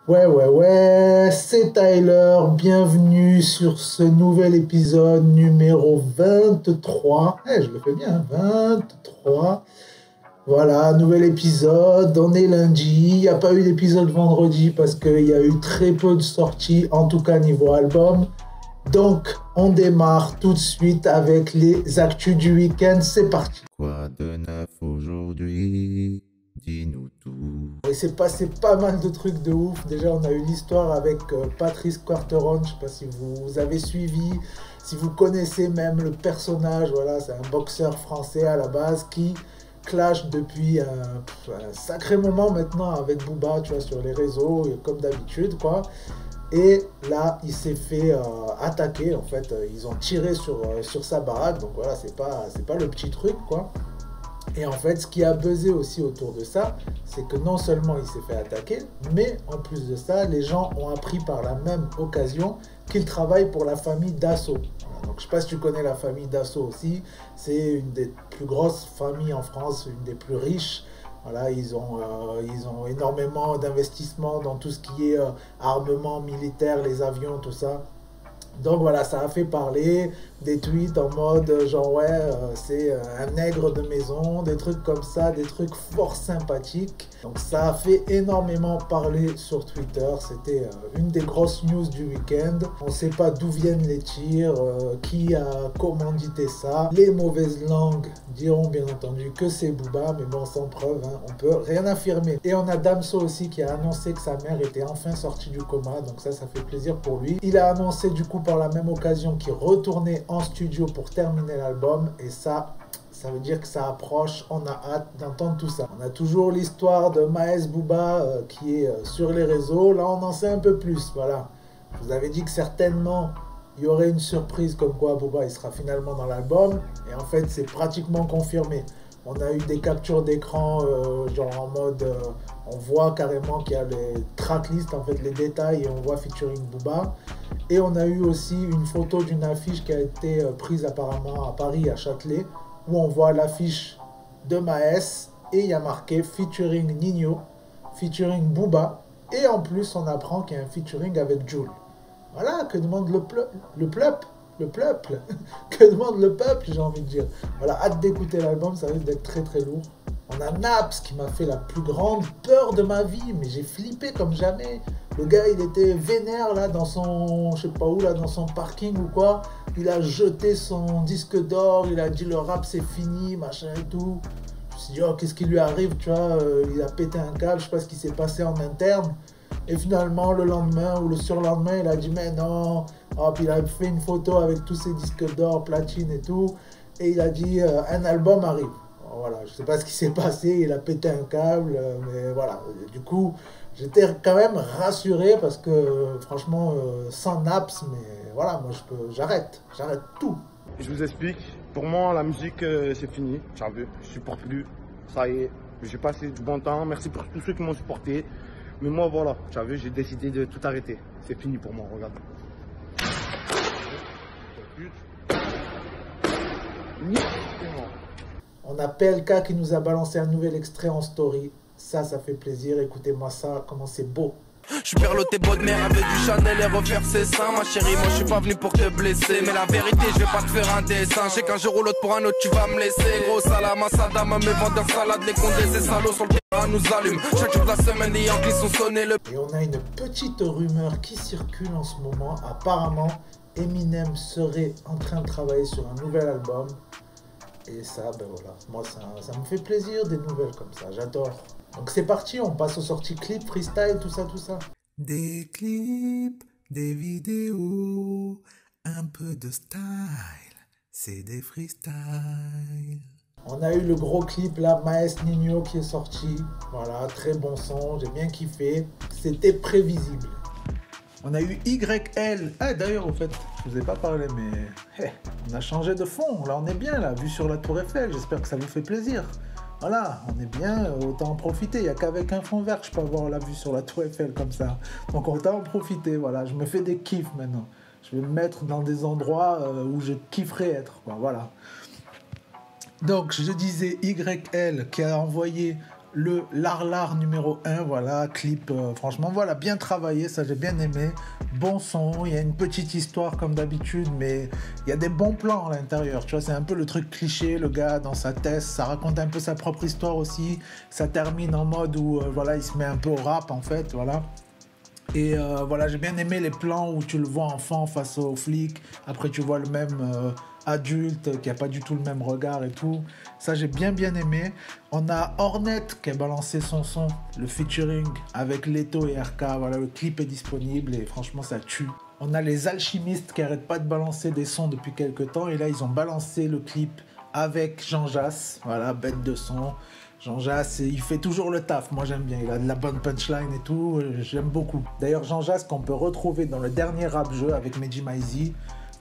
Ouais, c'est Tyler, bienvenue sur ce nouvel épisode numéro 23. Je le fais bien, 23. Voilà, nouvel épisode, on est lundi, il n'y a pas eu d'épisode vendredi parce qu'il y a eu très peu de sorties, en tout cas niveau album. Donc, on démarre tout de suite avec les actus du week-end, c'est parti. Quoi de neuf aujourd'hui? Dis-nous tout. Il s'est passé pas mal de trucs de ouf. Déjà, on a eu l'histoire avec Patrice Quarteron. Je sais pas si vous avez suivi, si vous connaissez même le personnage. Voilà, c'est un boxeur français à la base qui clash depuis un sacré moment maintenant avec Booba, tu vois, sur les réseaux, comme d'habitude, quoi. Et là, il s'est fait attaquer. En fait, ils ont tiré sur sa baraque. Donc voilà, c'est pas le petit truc, quoi. Et en fait, ce qui a buzzé aussi autour de ça, c'est que non seulement il s'est fait attaquer, mais en plus de ça, les gens ont appris par la même occasion qu'il travaille pour la famille Dassault. Voilà, donc je ne sais pas si tu connais la famille Dassault aussi, c'est une des plus grosses familles en France, une des plus riches. Voilà, ils ont énormément d'investissements dans tout ce qui est armement militaire, les avions, tout ça. Donc voilà, ça a fait parler des tweets en mode genre ouais, c'est un nègre de maison, des trucs comme ça, des trucs fort sympathiques. Donc ça a fait énormément parler sur Twitter, c'était une des grosses news du week-end. On ne sait pas d'où viennent les tirs, qui a commandité ça. Les mauvaises langues diront bien entendu que c'est Booba, mais bon, sans preuve, hein, on peut rien affirmer. Et on a Damso aussi qui a annoncé que sa mère était enfin sortie du coma, donc ça fait plaisir pour lui. Il a annoncé du coup par la même occasion qu'il retournait en studio pour terminer l'album, et ça veut dire que ça approche, on a hâte d'entendre tout ça. On a toujours l'histoire de Maes Booba qui est sur les réseaux, là on en sait un peu plus, voilà. Je vous avais dit que certainement il y aurait une surprise comme quoi Booba il sera finalement dans l'album, et en fait c'est pratiquement confirmé. On a eu des captures d'écran, genre en mode, on voit carrément qu'il y a les tracklists, en fait les détails, et on voit featuring Booba. Et on a eu aussi une photo d'une affiche qui a été prise apparemment à Paris, à Châtelet, où on voit l'affiche de Maes, et il y a marqué featuring Nino, featuring Booba, et en plus on apprend qu'il y a un featuring avec Jul. Voilà, que demande le peuple, que demande le peuple, j'ai envie de dire. Voilà, hâte d'écouter l'album, ça risque d'être très très lourd. On a Naps qui m'a fait la plus grande peur de ma vie, mais j'ai flippé comme jamais. Le gars, il était vénère là dans son, je sais pas où là, dans son parking ou quoi. Il a jeté son disque d'or, il a dit le rap c'est fini, machin et tout. Je me suis dit, oh, qu'est-ce qui lui arrive, tu vois, il a pété un câble, je sais pas ce qui s'est passé en interne. Et finalement, le lendemain ou le surlendemain, il a dit, mais non. Oh, puis il a fait une photo avec tous ses disques d'or, platine et tout. Et il a dit, un album arrive. Alors, voilà, je sais pas ce qui s'est passé, il a pété un câble, mais voilà. Du coup, j'étais quand même rassuré parce que, franchement, sans Naps, mais voilà, moi, j'arrête tout. Je vous explique, pour moi la musique c'est fini, tu as vu, je supporte plus, ça y est, j'ai passé du bon temps, merci pour tous ceux qui m'ont supporté, mais moi voilà, tu as vu, j'ai décidé de tout arrêter, c'est fini pour moi, regarde. On a PLK qui nous a balancé un nouvel extrait en story, ça fait plaisir, écoutez-moi ça, comment c'est beau. Je suis perloté beau de mère avec du Chanel et refaire ses seins. Ma chérie, moi je suis pas venu pour te blesser. Mais la vérité, je vais pas te faire un dessin. Je sais qu'un jour ou l'autre pour un autre tu vas me laisser. Gros salam à Saddam, mes vendeurs salade, les condés, ces salauds sur le terrain nous allument. Chaque jour de la semaine, les Yankees sont sonnés le. Et on a une petite rumeur qui circule en ce moment. Apparemment, Eminem serait en train de travailler sur un nouvel album. Et ça, ben voilà, moi ça me fait plaisir des nouvelles comme ça, j'adore. Donc c'est parti, on passe aux sorties clips, freestyle, tout ça. Des clips, des vidéos, un peu de style, c'est des freestyles. On a eu le gros clip là, Maes Nino qui est sorti. Voilà, très bon son, j'ai bien kiffé. C'était prévisible. On a eu YL. Ah d'ailleurs, au fait, je vous ai pas parlé, mais on a changé de fond. Là, on est bien, là, vu sur la Tour Eiffel. J'espère que ça vous fait plaisir. Voilà, on est bien, autant en profiter. Il n'y a qu'avec un fond vert que je peux avoir la vue sur la Tour Eiffel comme ça. Donc autant en profiter, voilà. Je me fais des kiffs maintenant. Je vais me mettre dans des endroits où je kifferais être, quoi, voilà. Donc, je disais YL qui a envoyé le Larlar numéro 1, voilà, clip, franchement, voilà, bien travaillé, ça j'ai bien aimé, bon son, il y a une petite histoire comme d'habitude, mais il y a des bons plans à l'intérieur, tu vois, c'est un peu le truc cliché, le gars dans sa thèse, ça raconte un peu sa propre histoire aussi, ça termine en mode où, voilà, il se met un peu au rap, en fait, voilà. Et voilà, j'ai bien aimé les plans où tu le vois enfant face aux flics, après tu vois le même adulte qui a pas du tout le même regard et tout. Ça, j'ai bien aimé. On a Hornet qui a balancé son son, le featuring avec Leto et RK. Voilà, le clip est disponible et franchement, ça tue. On a les Alchimistes qui arrêtent pas de balancer des sons depuis quelques temps et là, ils ont balancé le clip avec Jean Jass. Voilà, bête de son. Jean Jass, il fait toujours le taf, moi j'aime bien, il a de la bonne punchline et tout, j'aime beaucoup. D'ailleurs Jean Jass qu'on peut retrouver dans le dernier rap-jeu avec Mehdi Maizi.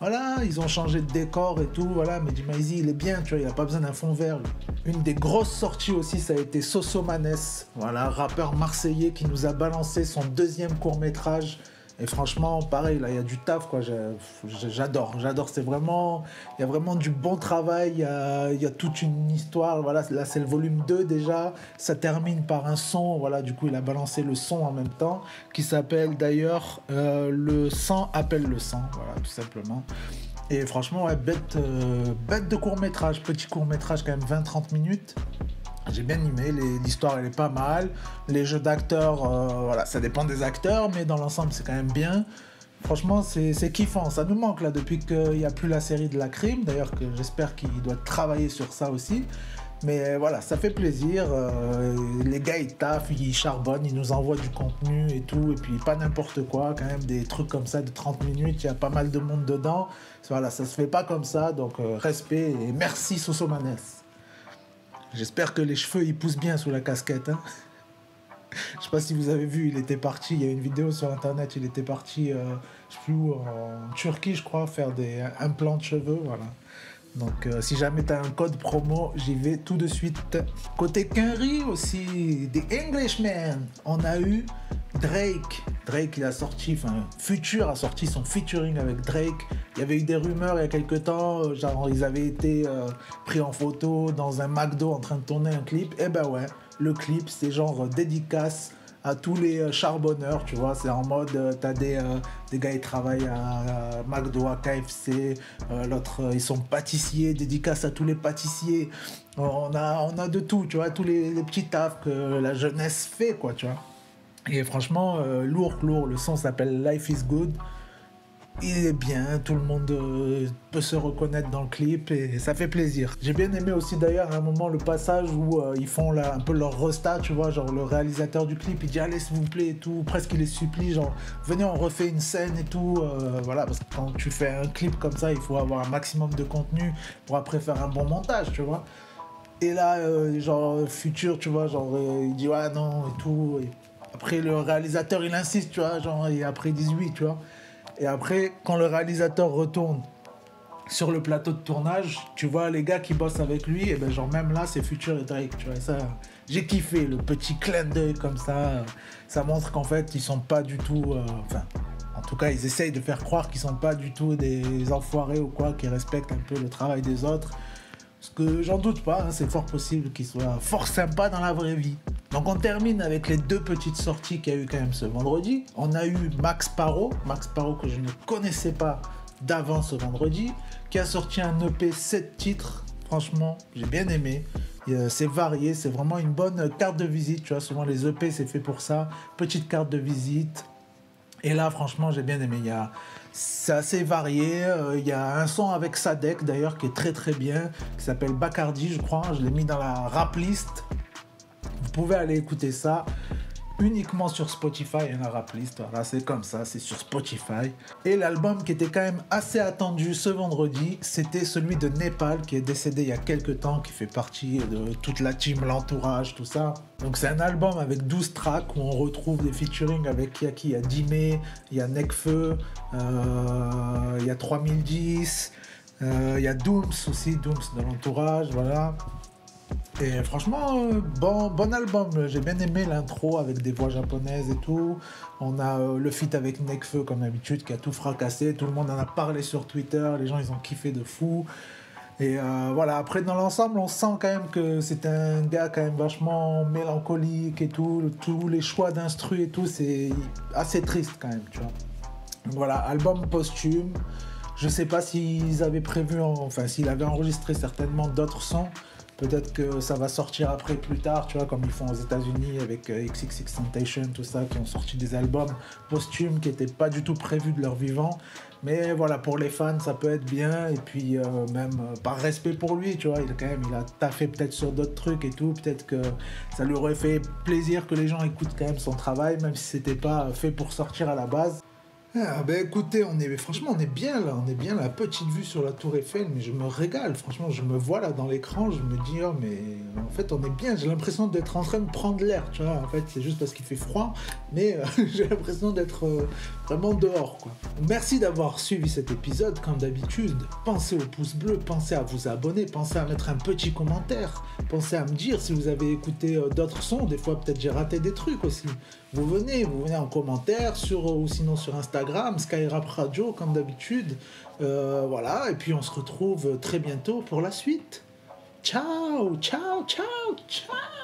Voilà, ils ont changé de décor et tout, voilà, Mehdi Maizi il est bien, tu vois, il a pas besoin d'un fond vert. Une des grosses sorties aussi, ça a été Sosomanes, voilà, rappeur marseillais qui nous a balancé son deuxième court-métrage. Et franchement, pareil, là, il y a du taf, quoi. J'adore. C'est vraiment... Il y a vraiment du bon travail. Il y a toute une histoire. Voilà, là, c'est le volume 2 déjà. Ça termine par un son. Voilà, du coup, il a balancé le son en même temps, qui s'appelle d'ailleurs Le sang appelle le sang. Voilà, tout simplement. Et franchement, ouais, bête de court-métrage. Petit court-métrage, quand même, 20-30 minutes. J'ai bien aimé, l'histoire elle est pas mal, les jeux d'acteurs, voilà, ça dépend des acteurs, mais dans l'ensemble c'est quand même bien. Franchement c'est kiffant, ça nous manque là depuis qu'il n'y a plus la série de la crime, d'ailleurs que j'espère qu'il doit travailler sur ça aussi. Mais voilà, ça fait plaisir, les gars ils taffent, ils charbonnent, ils nous envoient du contenu et tout, et puis pas n'importe quoi, quand même des trucs comme ça de 30 minutes, il y a pas mal de monde dedans, voilà, ça se fait pas comme ça, donc respect et merci Sosomanes. J'espère que les cheveux ils poussent bien sous la casquette. Hein. Je sais pas si vous avez vu, il était parti, il y a une vidéo sur internet, il était parti, je sais plus où, en Turquie je crois, faire des implants de cheveux, voilà. Donc si jamais tu as un code promo, j'y vais tout de suite. Côté Quinry aussi, The Englishman, on a eu Drake. Drake il a sorti, enfin Future a sorti son featuring avec Drake. Il y avait eu des rumeurs il y a quelques temps, genre ils avaient été pris en photo dans un McDo en train de tourner un clip. Et ben ouais, le clip c'est genre dédicace à tous les charbonneurs, tu vois, c'est en mode, t'as des gars ils travaillent à McDo, à KFC, l'autre ils sont pâtissiers, dédicace à tous les pâtissiers, on a de tout, tu vois, tous les petits tafs que la jeunesse fait, quoi, tu vois. Et franchement, lourd, le son s'appelle Life is Good. Il est bien, tout le monde peut se reconnaître dans le clip et ça fait plaisir. J'ai bien aimé aussi d'ailleurs à un moment le passage où ils font là, un peu leur resta, tu vois, genre le réalisateur du clip il dit allez s'il vous plaît et tout, presque il les supplie, genre venez on refait une scène et tout, voilà, parce que quand tu fais un clip comme ça il faut avoir un maximum de contenu pour après faire un bon montage, tu vois. Et là, genre Future, tu vois, genre il dit ouais non et tout, et après le réalisateur il insiste, tu vois, genre et après ils disent oui, tu vois. Et après, quand le réalisateur retourne sur le plateau de tournage, tu vois les gars qui bossent avec lui, et ben genre même là, c'est Future et Drake, tu vois. Ça, j'ai kiffé le petit clin d'œil comme ça. Ça montre qu'en fait, ils sont pas du tout... Enfin, en tout cas, ils essayent de faire croire qu'ils sont pas du tout des enfoirés ou quoi, qui respectent un peu le travail des autres. Parce que j'en doute pas, hein, c'est fort possible qu'ils soient fort sympas dans la vraie vie. Donc on termine avec les deux petites sorties qu'il y a eu quand même ce vendredi. On a eu Max Paro que je ne connaissais pas d'avant ce vendredi, qui a sorti un EP 7 titres. Franchement, j'ai bien aimé. C'est varié, c'est vraiment une bonne carte de visite. Tu vois, souvent les EP c'est fait pour ça. Petite carte de visite. Et là, franchement, j'ai bien aimé. C'est assez varié. Il y a un son avec Sadek d'ailleurs qui est très très bien, qui s'appelle Bacardi, je crois. Je l'ai mis dans la rap list. Vous pouvez aller écouter ça uniquement sur Spotify, la rap list, voilà, c'est comme ça, c'est sur Spotify. Et l'album qui était quand même assez attendu ce vendredi, c'était celui de Népal, qui est décédé il y a quelques temps, qui fait partie de toute la team, l'entourage, tout ça. Donc c'est un album avec 12 tracks où on retrouve des featuring avec il y a Dimé, il y a Nekfeu, il y a 3010, il y a Dooms aussi, Dooms de l'entourage, voilà. Et franchement, bon album, j'ai bien aimé l'intro avec des voix japonaises et tout. On a le feat avec Nekfeu comme d'habitude qui a tout fracassé, tout le monde en a parlé sur Twitter, les gens ils ont kiffé de fou. Et voilà, après dans l'ensemble, on sent quand même que c'est un gars quand même vachement mélancolique et tout. Tous les choix d'instru et tout, c'est assez triste quand même, tu vois. Donc voilà, album posthume. Je sais pas s'ils avaient prévu, enfin s'il avait enregistré certainement d'autres sons. Peut-être que ça va sortir après plus tard, tu vois, comme ils font aux États-Unis avec XXXTentacion, tout ça, qui ont sorti des albums posthumes qui n'étaient pas du tout prévus de leur vivant. Mais voilà, pour les fans, ça peut être bien. Et puis, même par respect pour lui, tu vois, il a taffé peut-être sur d'autres trucs et tout. Peut-être que ça lui aurait fait plaisir que les gens écoutent quand même son travail, même si c'était pas fait pour sortir à la base. Ah, ben écoutez, franchement, on est bien là, petite vue sur la Tour Eiffel, mais je me régale, franchement, je me vois là dans l'écran, je me dis, oh mais en fait on est bien, j'ai l'impression d'être en train de prendre l'air, tu vois, en fait c'est juste parce qu'il fait froid, mais j'ai l'impression d'être vraiment dehors, quoi. Merci d'avoir suivi cet épisode, comme d'habitude, pensez au pouce bleu, pensez à vous abonner, pensez à mettre un petit commentaire, pensez à me dire si vous avez écouté d'autres sons, des fois peut-être j'ai raté des trucs aussi. Vous venez en commentaire ou sinon sur Instagram, Skyrap Radio comme d'habitude. Voilà, et puis on se retrouve très bientôt pour la suite. Ciao, ciao, ciao, ciao.